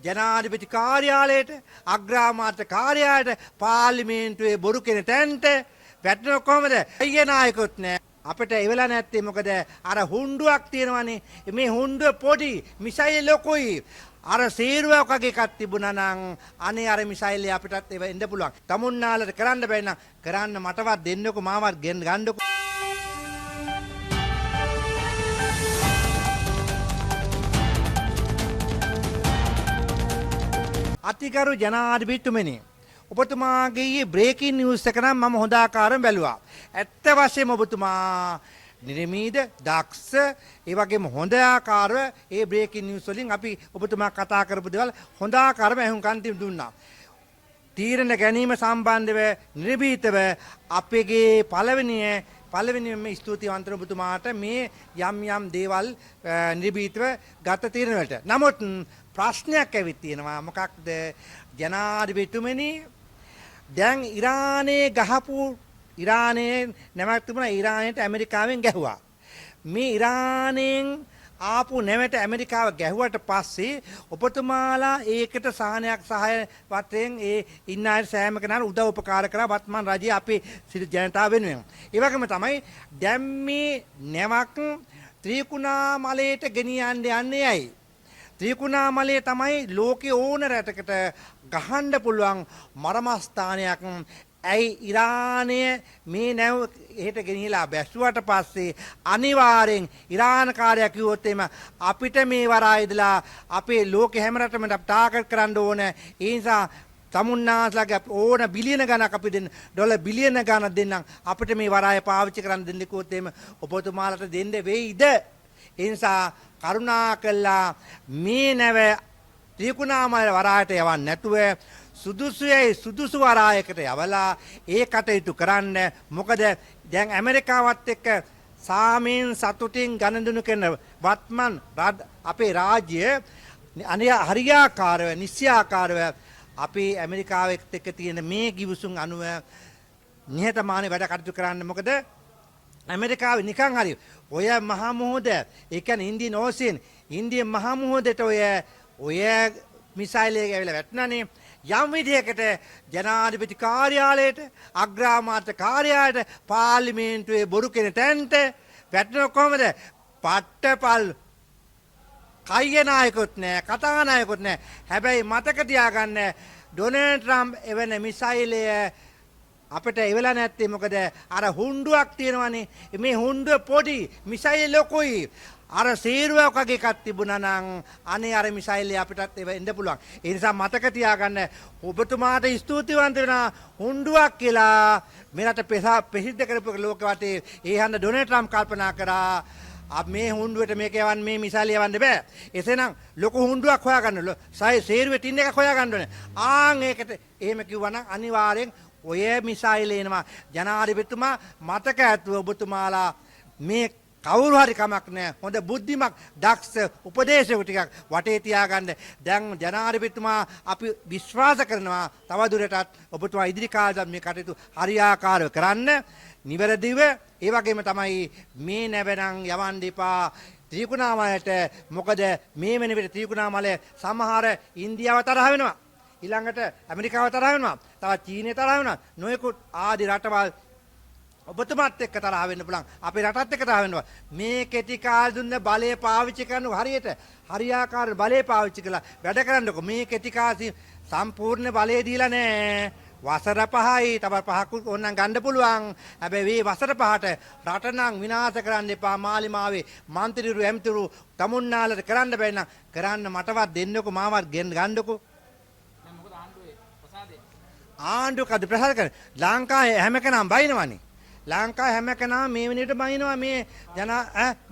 ජනාධිපති කාර්යාලයට, අග්‍රාමාත්‍ය කාර්යාලයට, පාර්ලිමේන්තුවේ බොරු කෙන තැන්ට වැටෙනව කොහමද? අයිය නායකොත් නෑ. අපිට එවෙලා නැත්තේ මොකද? අර හුණ්ඩුවක් තියෙනවනේ. මේ හුණ්ඩුව පොඩි, මිසයිල් ලොකුයි. අර සීරුවක් වගේ එකක් තිබුණා නම් අනේ අර මිසයිල් අපිටත් එව එන්න පුළුවන්. තමුන්නාලට කරන්න බැරි නම් කරන්න මටවත් දෙන්නකො මාවත් ගන්නකො. අතිගරු ජනාධිපතිතුමනි, ඔබතුමාගේ බ්‍රේකින් නිවුස් එක නම් මම හොඳ ආකාරයෙන් බැලුවා. ඇත්ත වශයෙන්ම ඔබතුමා නිර්මීද, දක්ෂ, ඒ වගේම හොඳ ආකාරව ඒ බ්‍රේකින් නිවුස් වලින් අපි ඔබතුමා කතා කරපු දේවල් හොඳ ආකාරව අහුම්කන් දුන්නා. තීරණ ගැනීම සම්බන්ධව නිර්භීතව අපගේ පළවෙනිම ස්තුතිවන්ත ඔබතුමාට මේ යම් දේවල් නිර්භීතව ගත තීරණ වලට. නමුත් ප්‍රශ්නයක් ඇවිත් තියෙනවා. මොකක්ද ජනාධිපතිතුමනි? දැන් ඉරානයේ නැවක් තිබුණා. ඉරානයට ඇමරිකාවෙන් ගැහුවා. මේ ඉරානයෙන් ආපු නැවට ඇමරිකාව ගැහුවට පස්සේ ඔබතුමාලා ඒකට සහය වශයෙන් ඒ ඉන්න අය සෑම කෙනාට උදව් උපකාර කරා වත්මන් රජයේ අපේ සිට ජනතාව වෙනුවෙන්. ඒ වගේම තමයි දැන් මේ නැවක් ත්‍රිකුණාමලයට ගෙනියන්න යන්නේ ඇයි? ත්‍රිකුණාමලය තමයි ලෝකේ ඕන රටකට ගහන්න පුළුවන් මරමස්ථානයක්. ඇයි ඉරානය මේ නැව එහෙට ගෙනියලා බැස්සුවට පස්සේ අනිවාර්යෙන් ඉරානකාරයා කිව්වොත් එimhe අපිට මේ වරායදලා අපේ ලෝකෙ හැම රටම ටාගට් කරන්න ඕන. ඒ නිසා තමුන්නාස්ලාගේ ඕන බිලියන ගණක් අපි දෙන්න, ඩොලර් බිලියන ගණක් දෙන්නම් අපිට මේ වරාය පාවිච්චි කරන්න දෙන්න කිව්වොත් එimhe ඔබතුමාලට දෙන්න වෙයිද? ඒ නිසා කරුණාකරලා මේ නැව ත්‍රිකුණාමල වරායට යවන්න නැතුව සුදුසු වරායකට යවලා ඒ කටයුතු කරන්න. මොකද දැන් ඇමරිකාවත් එක්ක සාමයෙන් සතුටින් ගනුදෙනු කරන වත්මන් අපේ රාජ්‍ය හරියාකාරව නිශ්චයාකාරව අපේ ඇමරිකාවත් එක්ක තියෙන මේ ගිවිසුම් අනුව නිහතමානී වැඩ කටයුතු කරන්න. මොකද ඇමරිකාවේ නිකන් හරි ඔය මහා මුහුද, ඒ කියන්නේ ඉන්දියන් ඕෂන්, ඉන්දියන් මහා මුහුදට ඔය මිසයිල් එක ඇවිල්ලා වැටුණානේ. යම් විදියකට ජනාධිපති කාර්යාලයට, අග්‍රාමාත්‍ය කාර්යාලයට, පාර්ලිමේන්තුවේ බොරු කෙන තැන්ට වැටෙනව කොහමද? පට්ටපල් කයිය නායකොත් නෑ, කතා නායකොත් නෑ. හැබැයි මතක තියාගන්න ඩොනල්ඩ් ට්‍රම්ප් එවන මිසයිලය අපිට එවෙලා නැත්තේ මොකද? අර හුණ්ඩුවක් තියෙනවනේ. මේ හුණ්ඩුව පොඩි, මිසයිල් ලොකුයි. අර සීරුවක් වගේ එකක් තිබුණා නම් අනේ අර මිසයිල් අපිටත් එව එන්න පුළුවන්. ඒ නිසා මතක තියාගන්න ඔබතුමාට ස්තුතිවන්ත වෙනවා. හුණ්ඩුවක් කියලා මෙරට ප්‍රසිද්ධ කරපු ලෝක වටේ ඒ හන්ද ඩොනල්ඩ් ට්‍රම්ප් කල්පනා කරා මේ හුණ්ඩුවට මේක යවන්න, මේ මිසයිල් යවන්න බෑ. එසේනම් ලොකු හුණ්ඩුවක් හොයාගන්න. සීරුවේ ටින් එකක් හොයාගන්න ඕනේ. ඒකට එහෙම කිව්වනම් අනිවාර්යෙන් ඔය මිසයිල් එනවා. ජනාධිපතිතුමා මතක ඇතුව ඔබතුමාලා මේ කවුරු හරි කමක් නැහැ. හොඳ බුද්ධිමත් දක්ෂ උපදේශක ටිකක් වටේ තියාගන්න. දැන් ජනාධිපතිතුමා අපි විශ්වාස කරනවා තවදුරටත් ඔබතුමා ඉදිරි කාලෙත් මේ කටයුතු හරියාකාරව කරන්න. නිවැරදිව ඒ වගේම තමයි මේ නැවනම් යවන්න එපා ත්‍රිකුණාමලයට. මොකද මේ වෙන විට ත්‍රිකුණාමලය සමහර ඉන්දියාව තරහ වෙනවා. ඊළඟට ඇමරිකාව තරහ වෙනවා. තවත් චීනය තරහ වෙනවා. නොයෙකුත් ආදි රටවල් ඔබතුමාත් එක්ක තරහ වෙන්න පුළුවන්. අපේ රටත් එක්ක තරහ වෙනවා. මේ කෙටි කාලේ දුන්න බලය පාවිච්චි කරන හරියට හරියාකාර බලය පාවිච්චි කළා වැඩ කරන්නකො. මේ කෙටි කාලේ සම්පූර්ණ බලය දීලා නැහැ. වසර 5යි, තව 5ක් ඕනනම් ගන්න පුළුවන්. හැබැයි මේ වසර 5ට රට නම් විනාශ කරන්න එපා. මාලිමාවේ മന്ത്രിරු ඇමතිරු තමුන්නාලට කරන්න බැරි නම් කරන්න මටවත් දෙන්නකො, මාවත් ගන්නකො. ආණ්ඩුවකද ප්‍රසාද කරන ලංකාවේ හැම කෙනාම බයිනවනේ. ලංකාවේ හැම කෙනාම මේ වෙනේට බයිනවා. මේ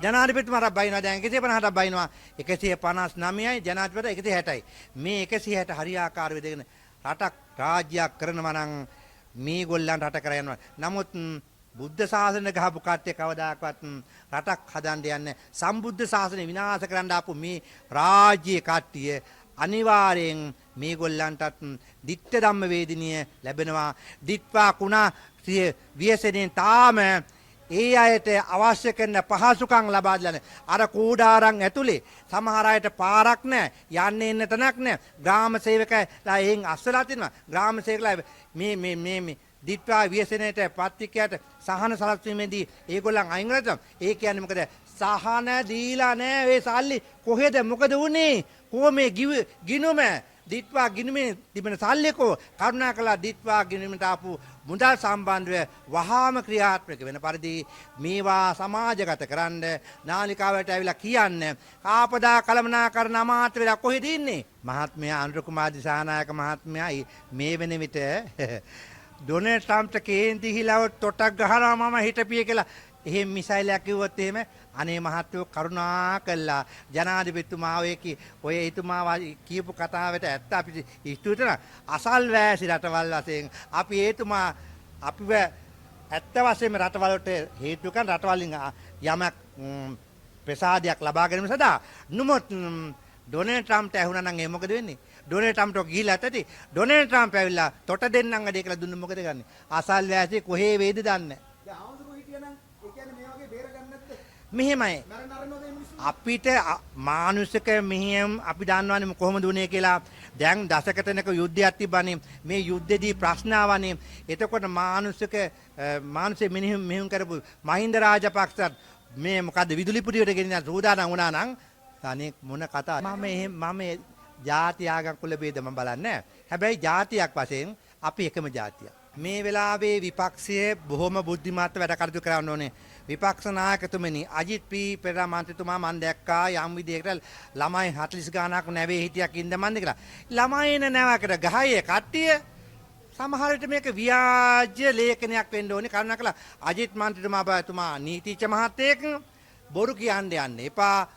ජනාධිපතිතුමාට බයිනවා. දැන් 150ට බයිනවා. 159යි ජනාධිපති 160යි. මේ 160 හරියාකාර වෙදගෙන රටක් රාජ්‍යයක් කරනවා නම් මේගොල්ලන් රට කර යනවා. නමුත් බුද්ධ ශාසනය ගහපු කට්ටිය කවදාකවත් රටක් හදන්න යන්නේ. සම්බුද්ධ ශාසනය විනාශ කරන්න ආපු මේ රාජ්‍ය කට්ටිය අනිවාර්යෙන් මේගොල්ලන්ටත් ditta ධම්ම වේදිනිය ලැබෙනවා. දිත්වා කුණා වියසෙනෙන් තාම ඒ අයට අවශ්‍ය කරන පහසුකම් ලබා දෙලා අර කූඩාරම් ඇතුලේ සමහර අයට පාරක් නැහැ, යන්න එන්න තැනක් නැහැ. ග්‍රාම සේවකලා එහෙන් අස්සලා තිනවා. ග්‍රාම සේවකලා මේ දිත්වා ව්‍යසනයට පත්තිකයට සහන සලස්වීමේදී ඒගොල්ලන් අයින් කරලා ඒ කියන්නේ මොකද? සහන දීලා නැහැ. ඒ සල්ලි කොහෙද මොකද වුනේ? කොහොමේ ගිනුම දිත්වා ගිනුමේ තිබෙන සල්ලිකෝ කරුණාකරලා දිත්වා ගිනුමට ආපු මුදල් සම්බන්ධව වහාම ක්‍රියාත්මක වෙන පරිදි මේවා සමාජගත කරන්න නාලිකාවට ඇවිල්ලා කියන්න ආපදා කළමනාකරන අමාත්‍ය වෙලා කොහෙද ඉන්නේ? මහත්මයා අනුර කුමාර දිසානායක මහත්මයා මේ වෙන විට ඩොනල්ඩ් ට්‍රම්ප්ට කේන්ති හිලව තොටක් ගහනවා මම හිටපිය කියලා එහෙම මිසයිලයක් කිව්වොත් එහෙම අනේ මහත්තයෝ කරුණා කළා ජනාධිපතිතුමා ඔය එතුමා කියපු කතාවට ඇත්ත අපි ඉස්තුතියි කරන අසල්වැසි රටවල් වශයෙන් අපි එතුමා අපිව ඇත්ත වශයෙන්ම රටවල් වලට හේතු කරන රටවලින් යමක් ප්‍රසාදයක් ලබා ගැනීම සඳහා නමුත් ඩොනල්ඩ් ට්‍රම්ප්ට ඇහුණා නම් ඒ මොකද වෙන්නේ? ඩොනල්ඩ් ට්‍රම්ප්ට ගිහිලා ඇතටි ඩොනල්ඩ් ට්‍රම්ප් ඇවිල්ලා තොට දෙන්නම් අඩේ කියලා දුන්න මොකද ගන්නේ? අසල්වැසි කොහේ වේද දන්නේ මෙහෙමයි අපිට මානුෂික මෙහෙයම් අපි දන්නවනේ කොහොමද උනේ කියලා. දැන් දශකතනක යුද්ධයක් තිබ්බනේ. මේ යුද්ධෙදී ප්‍රශ්න ආවනේ. එතකොට මානුෂික මෙහෙයම් කරපු මහින්ද රාජපක්ෂත් මේ මොකද්ද විදුලි පුටියට ගෙනියන සූදානම් වුණා නම් අනේ මොන කතාවද? මම ජාති ආගම් කුල ભેද මම බලන්නේ. හැබැයි ජාතියක් වශයෙන් අපි එකම ජාතියක්. මේ වෙලාවේ විපක්ෂයේ බොහොම බුද්ධිමත්ව වැඩ කටයුතු කරන්න ඕනේ. විපක්ෂ නායකතුමනි අජිත් පෙරේරා මන්ත්‍රීතුමා මම දැක්කා යම් විදියකට ළමයි 40 ගානක් නැවේ හිටියක් ඉඳ මන්ද කියලා. ළමයි නැවකට ගහයේ කට්ටිය සමහර විට මේක ව්‍යාජ ලේඛනයක් වෙන්න ඕනේ. කරුණාකරලා අජිත් මන්ත්‍රීතුමා නීතිච්ච මහත්තයෙක් බොරු කියන්න යන්න එපා.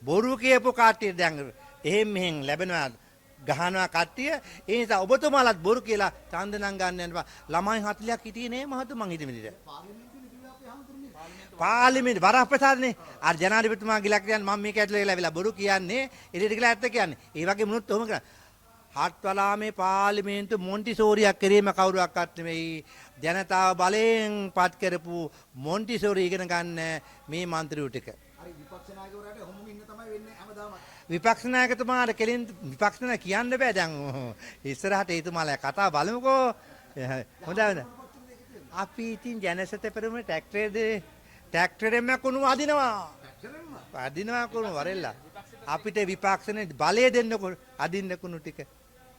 බොරු කියපු කට්ටිය දැන් එහෙම මෙහෙන් ලැබෙනවා ගහනවා කට්ටිය. ඒ නිසා ඔබතුමාලත් බොරු කියලා ඡන්ද නම් ගන්න යන්න එපා. ළමයි 40ක් හිටියේ නේ මහතුමන් හිටිය මිදිට. පාර්ලිමේන්තු වරප්‍රසාදනේ අර ජනාධිපතිතුමා ගිලා කියන්නේ මම මේක ඇතුලේ වෙලා බොරු කියන්නේ එළියට ගිලා ඇත්ත කියන්නේ. ඒ වගේ මොනුත් ඔහොම කරා. හත්වලාමේ පාර්ලිමේන්තු මොන්ටිසෝරියක් කිරීම කවුරුවක්වත් නෙවෙයි. ජනතාව බලයෙන් පත් කරපු මොන්ටිසෝරි ඉගෙන ගන්න මේ മന്ത്രിවරු ටික. හරි විපක්ෂ නායකවරයාට ඔහොම ඉන්න තමයි වෙන්නේ හැමදාම. විපක්ෂ නායකතුමාට කෙලින් විපක්ෂ නායක කියන්න බෑ දැන් ඉස්සරහට ඒතුමාලා කතා බලමුකෝ. හොඳයි. අපි ඉතින් ජනසත පෙරමුණ ට්‍රැක්ටරෙම කුණු අදිනවා කුණු වරෙල්ලා අපිට විපක්ෂනේ බලය දෙන්නකො අදින්න කුණු ටික